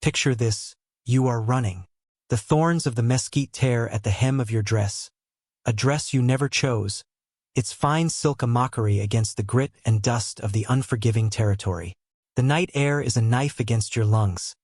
Picture this, you are running. The thorns of the mesquite tear at the hem of your dress. A dress you never chose, its fine silk a mockery against the grit and dust of the unforgiving territory. The night air is a knife against your lungs,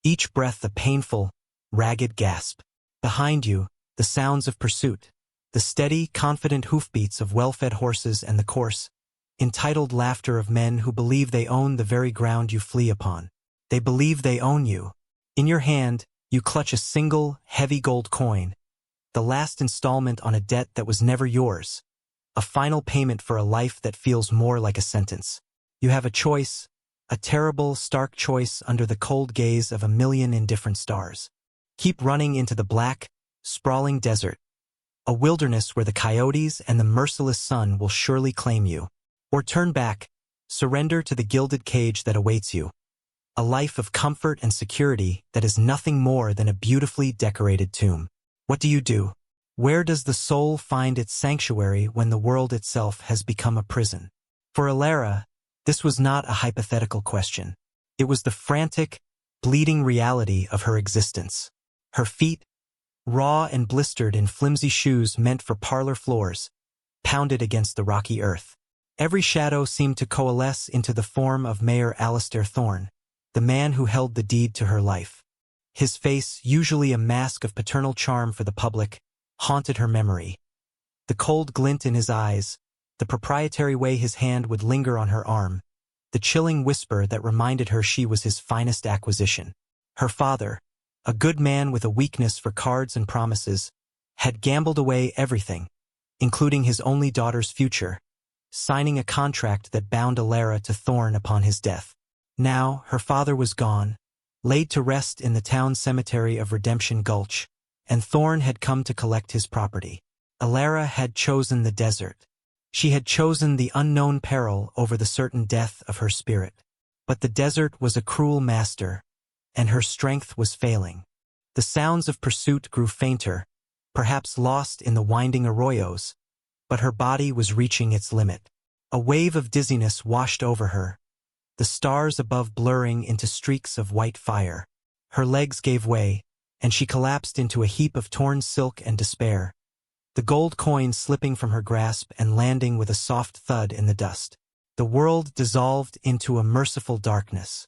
each breath a painful, ragged gasp. Behind you, the sounds of pursuit, the steady, confident hoofbeats of well-fed horses and the coarse, entitled laughter of men who believe they own the very ground you flee upon. They believe they own you. In your hand, you clutch a single, heavy gold coin, the last installment on a debt that was never yours, a final payment for a life that feels more like a sentence. You have a choice, a terrible, stark choice under the cold gaze of a million indifferent stars. Keep running into the black, sprawling desert, a wilderness where the coyotes and the merciless sun will surely claim you. Or turn back, surrender to the gilded cage that awaits you, a life of comfort and security that is nothing more than a beautifully decorated tomb. What do you do? Where does the soul find its sanctuary when the world itself has become a prison? For Alara, this was not a hypothetical question. It was the frantic, bleeding reality of her existence. Her feet, raw and blistered in flimsy shoes meant for parlor floors, pounded against the rocky earth. Every shadow seemed to coalesce into the form of Mayor Alistair Thorne, the man who held the deed to her life. His face, usually a mask of paternal charm for the public, haunted her memory. The cold glint in his eyes, the proprietary way his hand would linger on her arm, the chilling whisper that reminded her she was his finest acquisition. Her father, a good man with a weakness for cards and promises, had gambled away everything, including his only daughter's future, signing a contract that bound Alara to Thorne upon his death. Now, her father was gone, laid to rest in the town cemetery of Redemption Gulch, and Thorne had come to collect his property. Alara had chosen the desert. She had chosen the unknown peril over the certain death of her spirit. But the desert was a cruel master, and her strength was failing. The sounds of pursuit grew fainter, perhaps lost in the winding arroyos, but her body was reaching its limit. A wave of dizziness washed over her, the stars above blurring into streaks of white fire. Her legs gave way, and she collapsed into a heap of torn silk and despair, the gold coin slipping from her grasp and landing with a soft thud in the dust. The world dissolved into a merciful darkness.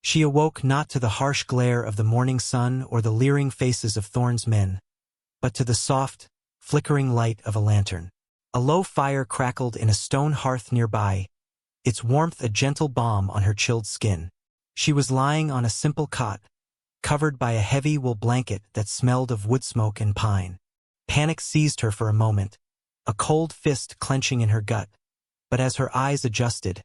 She awoke not to the harsh glare of the morning sun or the leering faces of Thorne's men, but to the soft, flickering light of a lantern. A low fire crackled in a stone hearth nearby, its warmth a gentle balm on her chilled skin. She was lying on a simple cot, covered by a heavy wool blanket that smelled of wood smoke and pine. Panic seized her for a moment, a cold fist clenching in her gut, but as her eyes adjusted,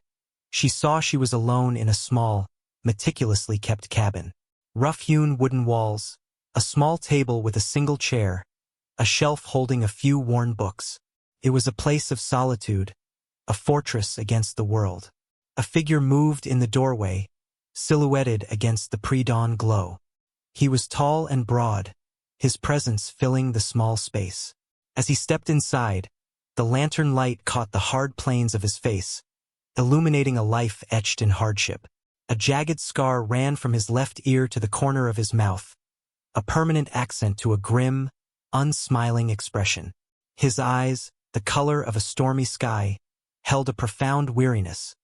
she saw she was alone in a small, meticulously kept cabin. Rough-hewn wooden walls, a small table with a single chair, a shelf holding a few worn books. It was a place of solitude, a fortress against the world. A figure moved in the doorway, silhouetted against the pre-dawn glow. He was tall and broad, his presence filling the small space. As he stepped inside, the lantern light caught the hard planes of his face, illuminating a life etched in hardship. A jagged scar ran from his left ear to the corner of his mouth, a permanent accent to a grim, unsmiling expression. His eyes, the color of a stormy sky, held a profound weariness,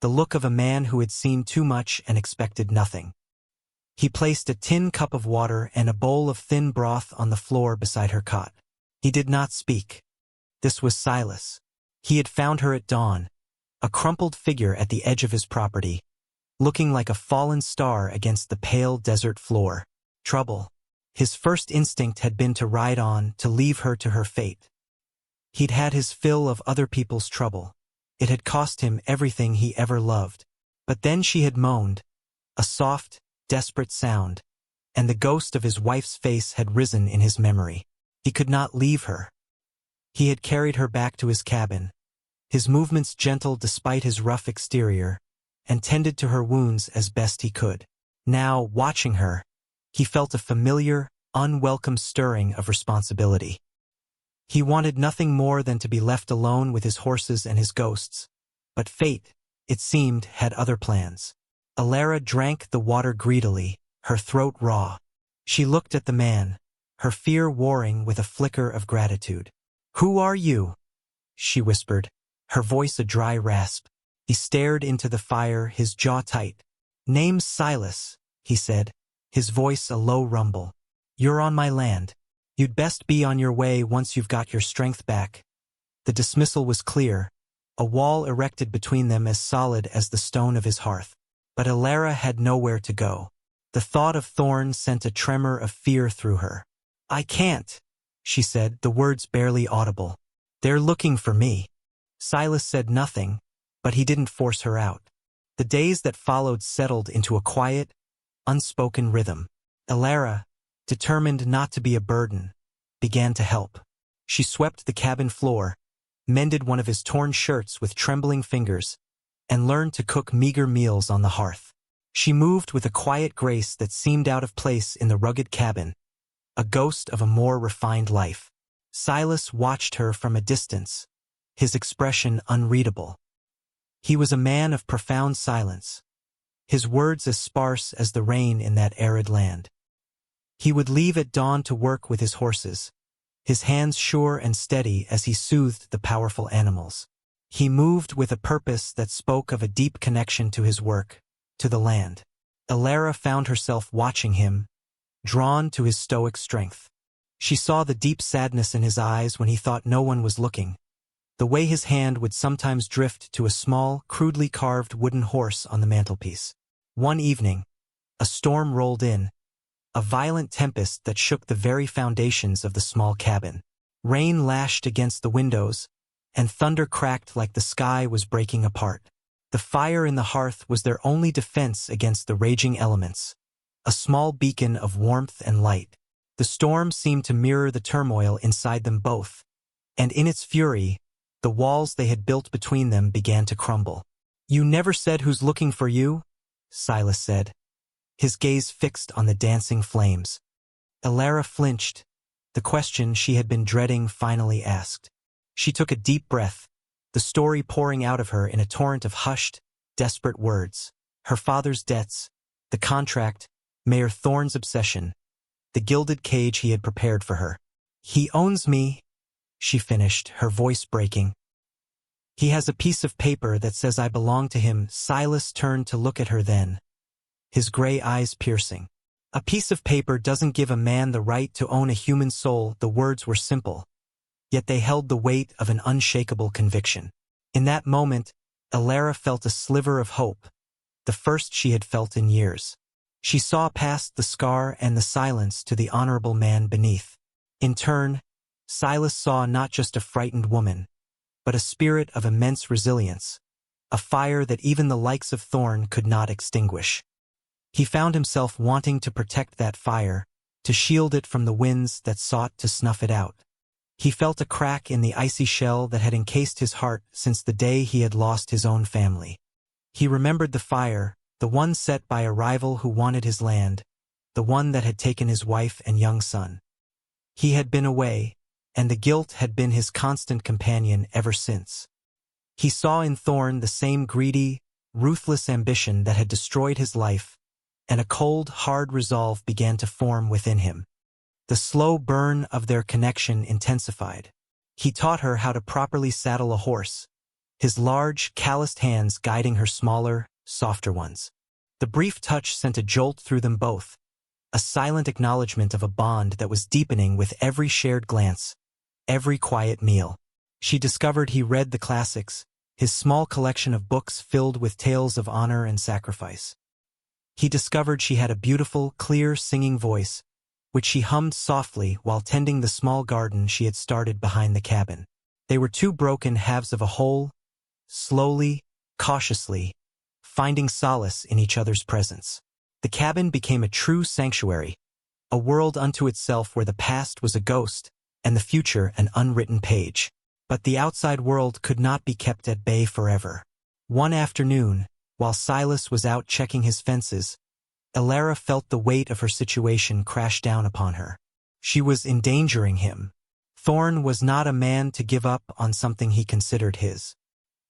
the look of a man who had seen too much and expected nothing. He placed a tin cup of water and a bowl of thin broth on the floor beside her cot. He did not speak. This was Silas. He had found her at dawn, a crumpled figure at the edge of his property, looking like a fallen star against the pale desert floor. Trouble. His first instinct had been to ride on, to leave her to her fate. He'd had his fill of other people's trouble. It had cost him everything he ever loved. But then she had moaned, a soft, desperate sound, and the ghost of his wife's face had risen in his memory. He could not leave her. He had carried her back to his cabin, his movements gentle despite his rough exterior, and tended to her wounds as best he could. Now, watching her, he felt a familiar, unwelcome stirring of responsibility. He wanted nothing more than to be left alone with his horses and his ghosts, but fate, it seemed, had other plans. Alara drank the water greedily, her throat raw. She looked at the man, her fear warring with a flicker of gratitude. "Who are you?" she whispered, her voice a dry rasp. He stared into the fire, his jaw tight. "Name's Silas," he said, his voice a low rumble. "You're on my land. You'd best be on your way once you've got your strength back." The dismissal was clear, a wall erected between them as solid as the stone of his hearth. But Alara had nowhere to go. The thought of Thorn sent a tremor of fear through her. "I can't," she said, the words barely audible. "They're looking for me." Silas said nothing, but he didn't force her out. The days that followed settled into a quiet, unspoken rhythm. Alara, determined not to be a burden, began to help. She swept the cabin floor, mended one of his torn shirts with trembling fingers, and learned to cook meager meals on the hearth. She moved with a quiet grace that seemed out of place in the rugged cabin, a ghost of a more refined life. Silas watched her from a distance, his expression unreadable. He was a man of profound silence, his words as sparse as the rain in that arid land. He would leave at dawn to work with his horses, his hands sure and steady as he soothed the powerful animals. He moved with a purpose that spoke of a deep connection to his work, to the land. Alara found herself watching him, drawn to his stoic strength. She saw the deep sadness in his eyes when he thought no one was looking, the way his hand would sometimes drift to a small, crudely carved wooden horse on the mantelpiece. One evening, a storm rolled in, a violent tempest that shook the very foundations of the small cabin. Rain lashed against the windows, and thunder cracked like the sky was breaking apart. The fire in the hearth was their only defense against the raging elements, a small beacon of warmth and light. The storm seemed to mirror the turmoil inside them both, and in its fury, the walls they had built between them began to crumble. "You never said who's looking for you?" Silas said, his gaze fixed on the dancing flames. Alara flinched, the question she had been dreading finally asked. She took a deep breath, the story pouring out of her in a torrent of hushed, desperate words. Her father's debts, the contract, Mayor Thorne's obsession, the gilded cage he had prepared for her. "He owns me," she finished, her voice breaking. "He has a piece of paper that says I belong to him." Silas turned to look at her then, his gray eyes piercing. "A piece of paper doesn't give a man the right to own a human soul." The words were simple, yet they held the weight of an unshakable conviction. In that moment, Alara felt a sliver of hope, the first she had felt in years. She saw past the scar and the silence to the honorable man beneath. In turn, Silas saw not just a frightened woman, but a spirit of immense resilience, a fire that even the likes of Thorne could not extinguish. He found himself wanting to protect that fire, to shield it from the winds that sought to snuff it out. He felt a crack in the icy shell that had encased his heart since the day he had lost his own family. He remembered the fire, the one set by a rival who wanted his land, the one that had taken his wife and young son. He had been away, and the guilt had been his constant companion ever since. He saw in Thorne the same greedy, ruthless ambition that had destroyed his life, and a cold, hard resolve began to form within him. The slow burn of their connection intensified. He taught her how to properly saddle a horse, his large, calloused hands guiding her smaller, softer ones. The brief touch sent a jolt through them both, a silent acknowledgement of a bond that was deepening with every shared glance, every quiet meal. She discovered he read the classics, his small collection of books filled with tales of honor and sacrifice. He discovered she had a beautiful, clear singing voice, which she hummed softly while tending the small garden she had started behind the cabin. They were two broken halves of a whole, slowly, cautiously, finding solace in each other's presence. The cabin became a true sanctuary, a world unto itself where the past was a ghost and the future an unwritten page. But the outside world could not be kept at bay forever. One afternoon, while Silas was out checking his fences, Alara felt the weight of her situation crash down upon her. She was endangering him. Thorne was not a man to give up on something he considered his.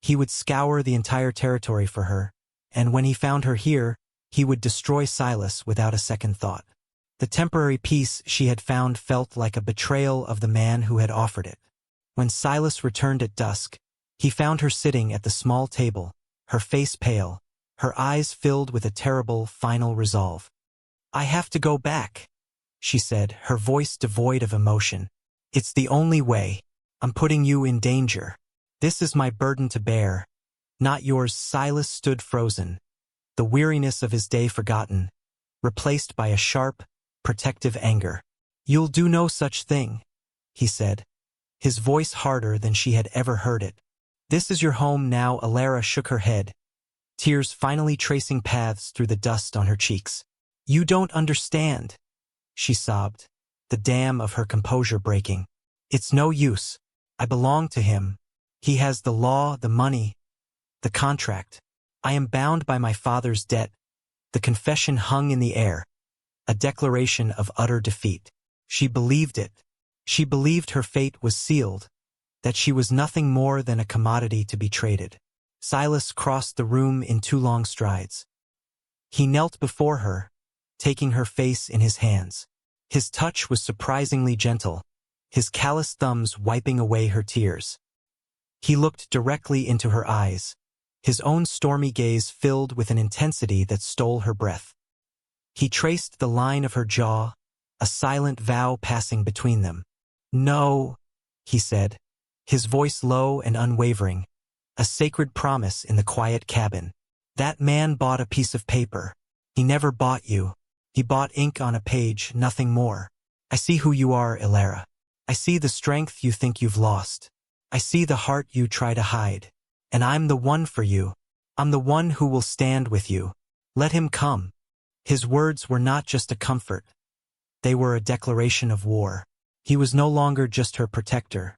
He would scour the entire territory for her, and when he found her here, he would destroy Silas without a second thought. The temporary peace she had found felt like a betrayal of the man who had offered it. When Silas returned at dusk, he found her sitting at the small table, her face pale, her eyes filled with a terrible, final resolve. "I have to go back," she said, her voice devoid of emotion. "It's the only way. I'm putting you in danger. This is my burden to bear, not yours." Silas stood frozen, the weariness of his day forgotten, replaced by a sharp, protective anger. "You'll do no such thing," he said, his voice harder than she had ever heard it. "This is your home now." Alara shook her head, tears finally tracing paths through the dust on her cheeks. "You don't understand," she sobbed, the dam of her composure breaking. "It's no use. I belong to him. He has the law, the money, the contract. I am bound by my father's debt." The confession hung in the air, a declaration of utter defeat. She believed it. She believed her fate was sealed, that she was nothing more than a commodity to be traded. Silas crossed the room in 2 long strides. He knelt before her, taking her face in his hands. His touch was surprisingly gentle, his calloused thumbs wiping away her tears. He looked directly into her eyes, his own stormy gaze filled with an intensity that stole her breath. He traced the line of her jaw, a silent vow passing between them. "No," he said, his voice low and unwavering, a sacred promise in the quiet cabin. "That man bought a piece of paper. He never bought you. He bought ink on a page, nothing more. I see who you are, Alara. I see the strength you think you've lost. I see the heart you try to hide. And I'm the one for you. I'm the one who will stand with you. Let him come." His words were not just a comfort. They were a declaration of war. He was no longer just her protector.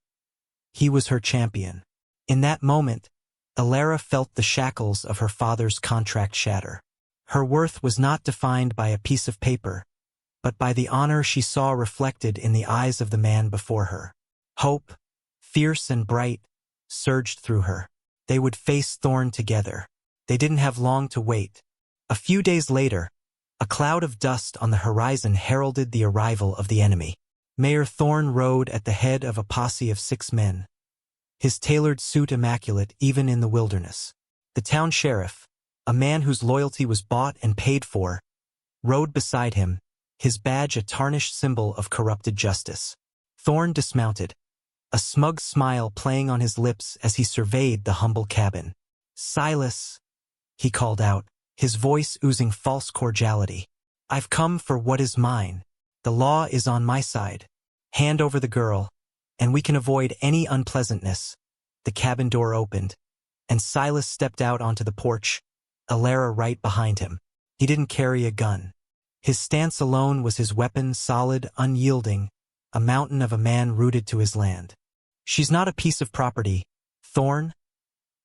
He was her champion. In that moment, Alara felt the shackles of her father's contract shatter. Her worth was not defined by a piece of paper, but by the honor she saw reflected in the eyes of the man before her. Hope, fierce and bright, surged through her. They would face Thorn together. They didn't have long to wait. A few days later, a cloud of dust on the horizon heralded the arrival of the enemy. Mayor Thorn rode at the head of a posse of 6 men, his tailored suit immaculate even in the wilderness. The town sheriff, a man whose loyalty was bought and paid for, rode beside him, his badge a tarnished symbol of corrupted justice. Thorn dismounted, a smug smile playing on his lips as he surveyed the humble cabin. "Silas," he called out, his voice oozing false cordiality. "I've come for what is mine. The law is on my side. Hand over the girl, and we can avoid any unpleasantness." The cabin door opened, and Silas stepped out onto the porch, Alara right behind him. He didn't carry a gun. His stance alone was his weapon, solid, unyielding, a mountain of a man rooted to his land. "She's not a piece of property, Thorn,"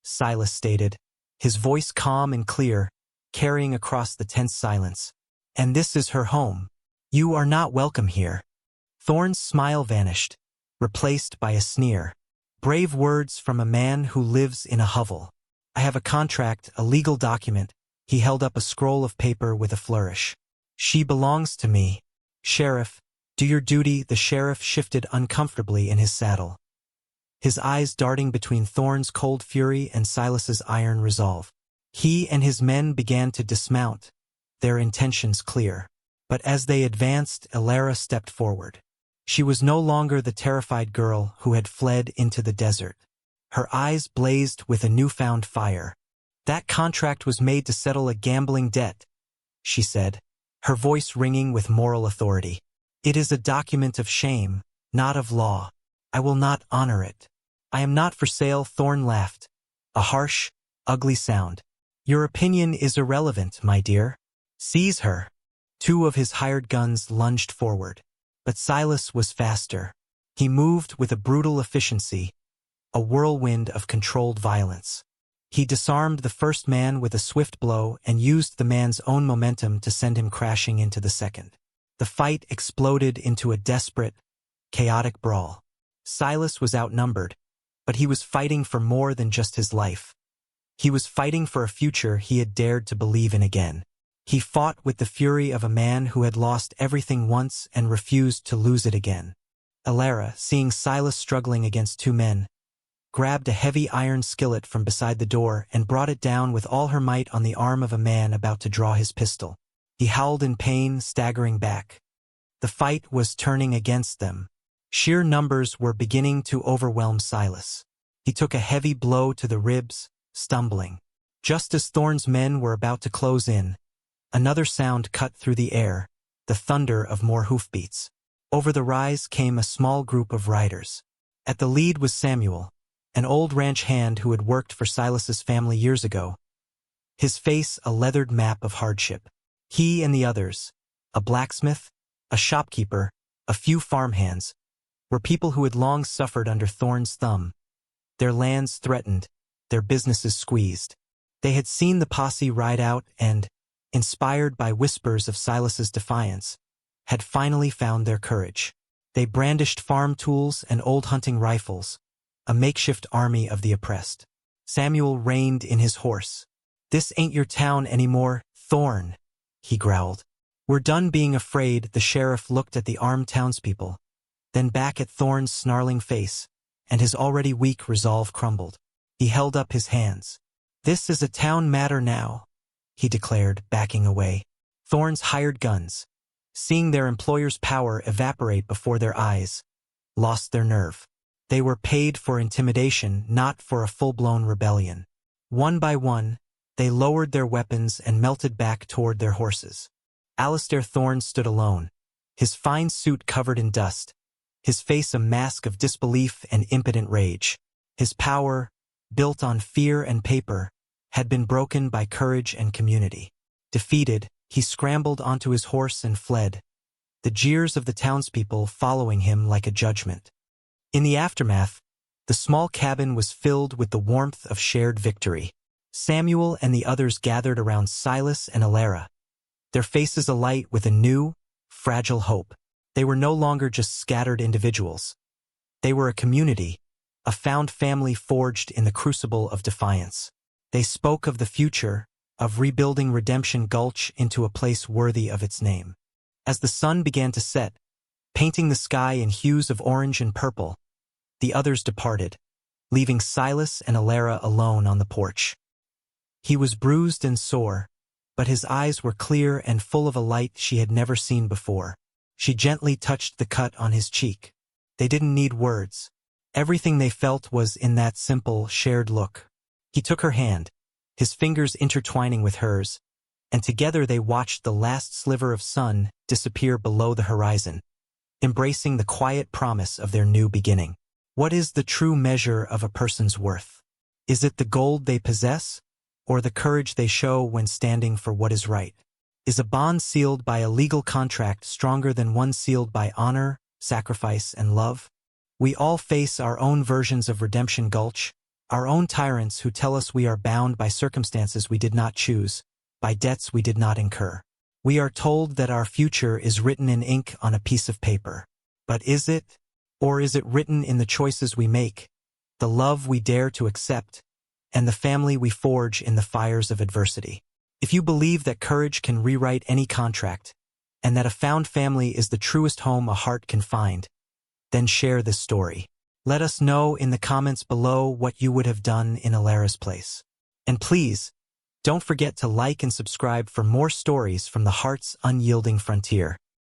Silas stated, his voice calm and clear, carrying across the tense silence. "And this is her home. You are not welcome here." Thorn's smile vanished, replaced by a sneer. "Brave words from a man who lives in a hovel. I have a contract, a legal document." He held up a scroll of paper with a flourish. "She belongs to me. Sheriff, do your duty." The sheriff shifted uncomfortably in his saddle, his eyes darting between Thorn's cold fury and Silas's iron resolve. He and his men began to dismount, their intentions clear. But as they advanced, Alara stepped forward. She was no longer the terrified girl who had fled into the desert. Her eyes blazed with a newfound fire. "That contract was made to settle a gambling debt," she said, her voice ringing with moral authority. "It is a document of shame, not of law. I will not honor it. I am not for sale." Thorn laughed, a harsh, ugly sound. "Your opinion is irrelevant, my dear. Seize her." 2 of his hired guns lunged forward. But Silas was faster. He moved with a brutal efficiency, a whirlwind of controlled violence. He disarmed the first man with a swift blow and used the man's own momentum to send him crashing into the second. The fight exploded into a desperate, chaotic brawl. Silas was outnumbered, but he was fighting for more than just his life. He was fighting for a future he had dared to believe in again. He fought with the fury of a man who had lost everything once and refused to lose it again. Alara, seeing Silas struggling against two men, grabbed a heavy iron skillet from beside the door and brought it down with all her might on the arm of a man about to draw his pistol. He howled in pain, staggering back. The fight was turning against them. Sheer numbers were beginning to overwhelm Silas. He took a heavy blow to the ribs, stumbling. Just as Thorn's men were about to close in, another sound cut through the air, the thunder of more hoofbeats. Over the rise came a small group of riders. At the lead was Samuel, an old ranch hand who had worked for Silas's family years ago, his face a leathered map of hardship. He and the others, a blacksmith, a shopkeeper, a few farmhands, were people who had long suffered under Thorn's thumb, their lands threatened, their businesses squeezed. They had seen the posse ride out and, inspired by whispers of Silas's defiance, had finally found their courage. They brandished farm tools and old hunting rifles, a makeshift army of the oppressed. Samuel reined in his horse. "This ain't your town anymore, Thorn," he growled. "We're done being afraid." The sheriff looked at the armed townspeople, then back at Thorn's snarling face, and his already weak resolve crumbled. He held up his hands. "This is a town matter now," he declared, backing away. Thorn's hired guns, seeing their employer's power evaporate before their eyes, lost their nerve. They were paid for intimidation, not for a full-blown rebellion. One by one, they lowered their weapons and melted back toward their horses. Alistair Thorn stood alone, his fine suit covered in dust, his face a mask of disbelief and impotent rage. His power, built on fear and paper, had been broken by courage and community. Defeated, he scrambled onto his horse and fled, the jeers of the townspeople following him like a judgment. In the aftermath, the small cabin was filled with the warmth of shared victory. Samuel and the others gathered around Silas and Alara, their faces alight with a new, fragile hope. They were no longer just scattered individuals. They were a community, a found family forged in the crucible of defiance. They spoke of the future, of rebuilding Redemption Gulch into a place worthy of its name. As the sun began to set, painting the sky in hues of orange and purple, the others departed, leaving Silas and Alara alone on the porch. He was bruised and sore, but his eyes were clear and full of a light she had never seen before. She gently touched the cut on his cheek. They didn't need words. Everything they felt was in that simple, shared look. He took her hand, his fingers intertwining with hers, and together they watched the last sliver of sun disappear below the horizon, embracing the quiet promise of their new beginning. What is the true measure of a person's worth? Is it the gold they possess, or the courage they show when standing for what is right? Is a bond sealed by a legal contract stronger than one sealed by honor, sacrifice, and love? We all face our own versions of Redemption Gulch, our own tyrants who tell us we are bound by circumstances we did not choose, by debts we did not incur. We are told that our future is written in ink on a piece of paper. But is it? Or is it written in the choices we make, the love we dare to accept, and the family we forge in the fires of adversity? If you believe that courage can rewrite any contract, and that a found family is the truest home a heart can find, then share this story. Let us know in the comments below what you would have done in Alara's place. And please, don't forget to like and subscribe for more stories from the heart's unyielding frontier.